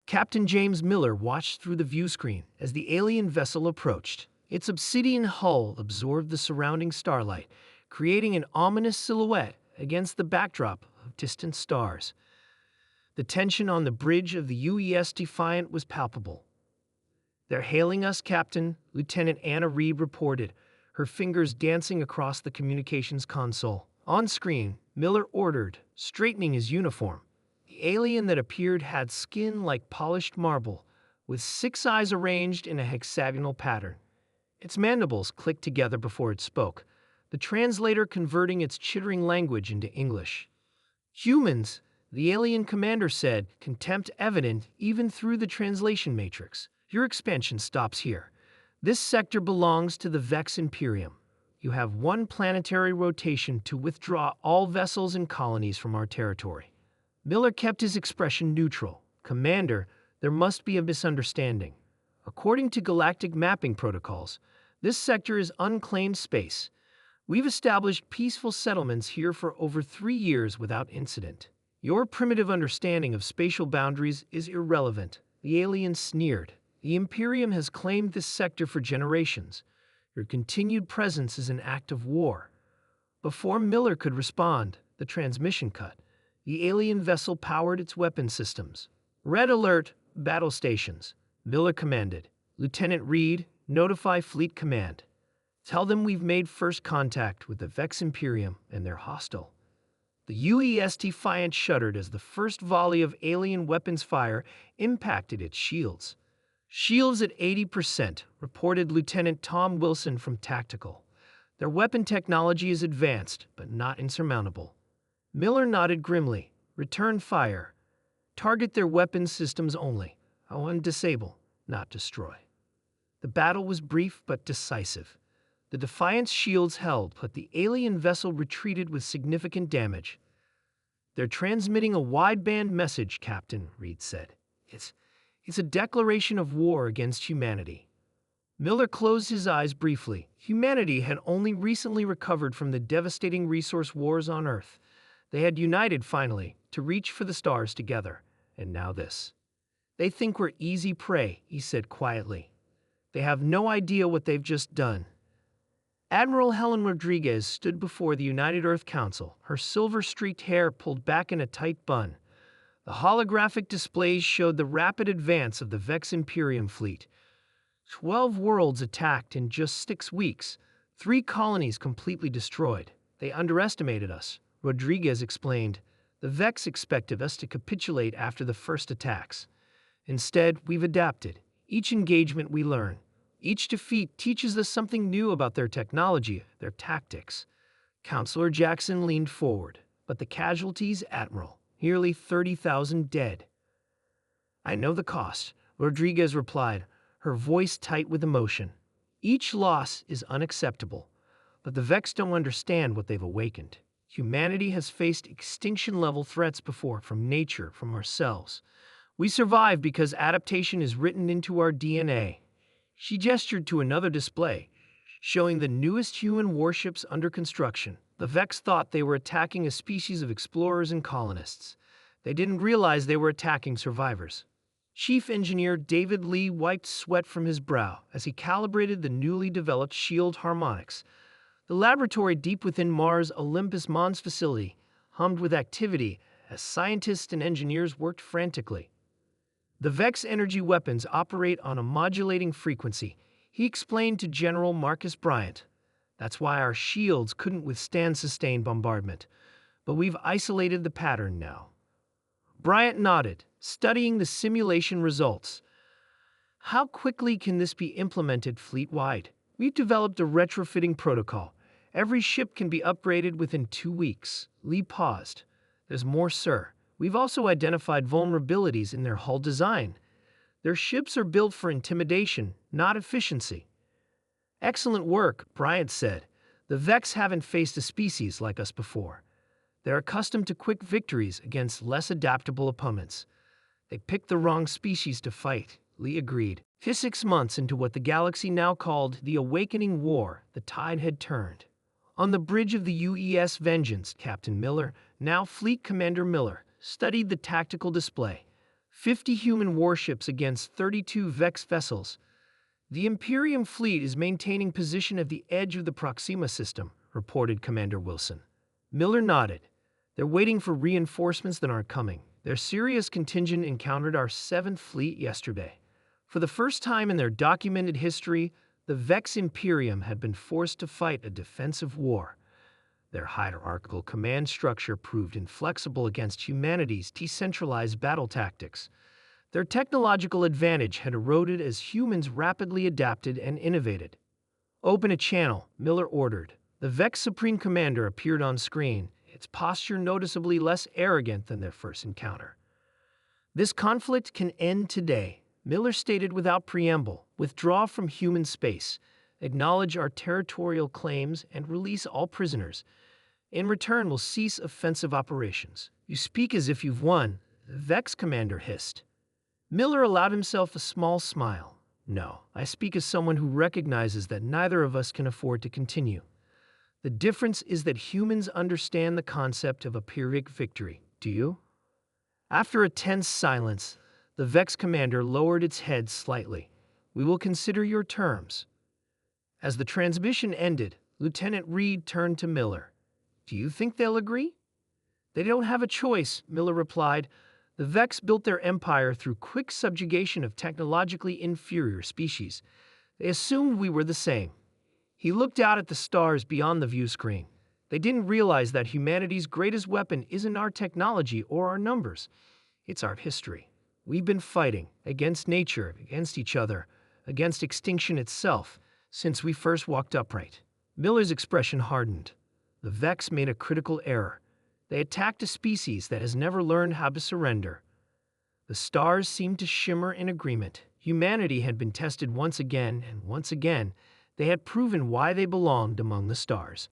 Captain James Miller watched through the view screen as the alien vessel approached. Its obsidian hull absorbed the surrounding starlight, creating an ominous silhouette against the backdrop of distant stars. The tension on the bridge of the UES Defiant was palpable. "They're hailing us, Captain," Lieutenant Anna Reed reported, her fingers dancing across the communications console. On screen, Miller ordered, straightening his uniform. The alien that appeared had skin like polished marble, with 6 eyes arranged in a hexagonal pattern. Its mandibles clicked together before it spoke, the translator converting its chittering language into English. "Humans," the alien commander said, contempt evident even through the translation matrix. "Your expansion stops here. This sector belongs to the Vex Imperium. You have 1 planetary rotation to withdraw all vessels and colonies from our territory." Miller kept his expression neutral. "Commander, there must be a misunderstanding. According to galactic mapping protocols, this sector is unclaimed space. We've established peaceful settlements here for over 3 years without incident. Your primitive understanding of spatial boundaries is irrelevant." The alien sneered. "The Imperium has claimed this sector for generations. Your continued presence is an act of war." Before Miller could respond, the transmission cut. The alien vessel powered its weapon systems. "Red alert, battle stations," Miller commanded. "Lieutenant Reed, notify Fleet Command. Tell them we've made first contact with the Vex Imperium and they're hostile." The UES Defiant shuddered as the first volley of alien weapons fire impacted its shields. "Shields at 80%, reported Lieutenant Tom Wilson from Tactical. "Their weapon technology is advanced, but not insurmountable." Miller nodded grimly. "Return fire. Target their weapons systems only. I want to disable, not destroy." The battle was brief but decisive. The Defiant's shields held, but the alien vessel retreated with significant damage. "They're transmitting a wideband message," Captain Reed said. It's a declaration of war against humanity." Miller closed his eyes briefly. Humanity had only recently recovered from the devastating resource wars on Earth. They had united finally to reach for the stars together, and now this. "They think we're easy prey," he said quietly. "They have no idea what they've just done." Admiral Helen Rodriguez stood before the United Earth Council, her silver-streaked hair pulled back in a tight bun. The holographic displays showed the rapid advance of the Vex Imperium fleet. 12 worlds attacked in just 6 weeks, 3 colonies completely destroyed. "They underestimated us," Rodriguez explained. "The Vex expected us to capitulate after the first attacks. Instead, we've adapted. Each engagement we learn. Each defeat teaches us something new about their technology, their tactics." Counselor Jackson leaned forward. "But the casualties, Admiral, nearly 30,000 dead." "I know the cost," Rodriguez replied, her voice tight with emotion. "Each loss is unacceptable, but the Vex don't understand what they've awakened. Humanity has faced extinction-level threats before, from nature, from ourselves. We survive because adaptation is written into our DNA." She gestured to another display, showing the newest human warships under construction. The Vex thought they were attacking a species of explorers and colonists. They didn't realize they were attacking survivors. Chief Engineer David Lee wiped sweat from his brow as he calibrated the newly developed shield harmonics. The laboratory deep within Mars' Olympus Mons facility hummed with activity as scientists and engineers worked frantically. "The Vex energy weapons operate on a modulating frequency," he explained to General Marcus Bryant. "That's why our shields couldn't withstand sustained bombardment. But we've isolated the pattern now." Bryant nodded, studying the simulation results. "How quickly can this be implemented fleet-wide?" "We've developed a retrofitting protocol. Every ship can be upgraded within 2 weeks." Lee paused. "There's more, sir. We've also identified vulnerabilities in their hull design. Their ships are built for intimidation, not efficiency." "Excellent work," Bryant said. "The Vex haven't faced a species like us before. They're accustomed to quick victories against less adaptable opponents." "They picked the wrong species to fight," Lee agreed. 6 months into what the galaxy now called the Awakening War, the tide had turned. On the bridge of the UES Vengeance, Captain Miller, now Fleet Commander Miller, studied the tactical display. 50 human warships against 32 Vex vessels. The Imperium fleet is maintaining position at the edge of the Proxima system, reported Commander Wilson. Miller nodded. They're waiting for reinforcements that aren't coming. Their Sirius contingent encountered our 7th Fleet yesterday. For the first time in their documented history, the Vex Imperium had been forced to fight a defensive war. Their hierarchical command structure proved inflexible against humanity's decentralized battle tactics. Their technological advantage had eroded as humans rapidly adapted and innovated. "Open a channel," Miller ordered. The Vex Supreme Commander appeared on screen, its posture noticeably less arrogant than their first encounter. "This conflict can end today," Miller stated without preamble. "Withdraw from human space, acknowledge our territorial claims, and release all prisoners. In return, we'll cease offensive operations." "You speak as if you've won," the Vex Commander hissed. Miller allowed himself a small smile. "No, I speak as someone who recognizes that neither of us can afford to continue. The difference is that humans understand the concept of a Pyrrhic victory. Do you?" After a tense silence, the Vex Commander lowered its head slightly. "We will consider your terms." As the transmission ended, Lieutenant Reed turned to Miller. "Do you think they'll agree?" "They don't have a choice," Miller replied. "The Vex built their empire through quick subjugation of technologically inferior species. They assumed we were the same." He looked out at the stars beyond the view screen. "They didn't realize that humanity's greatest weapon isn't our technology or our numbers. It's our history. We've been fighting against nature, against each other, against extinction itself, since we first walked upright." Miller's expression hardened. The Vex made a critical error. They attacked a species that has never learned how to surrender. The stars seemed to shimmer in agreement. Humanity had been tested once again, and once again, they had proven why they belonged among the stars.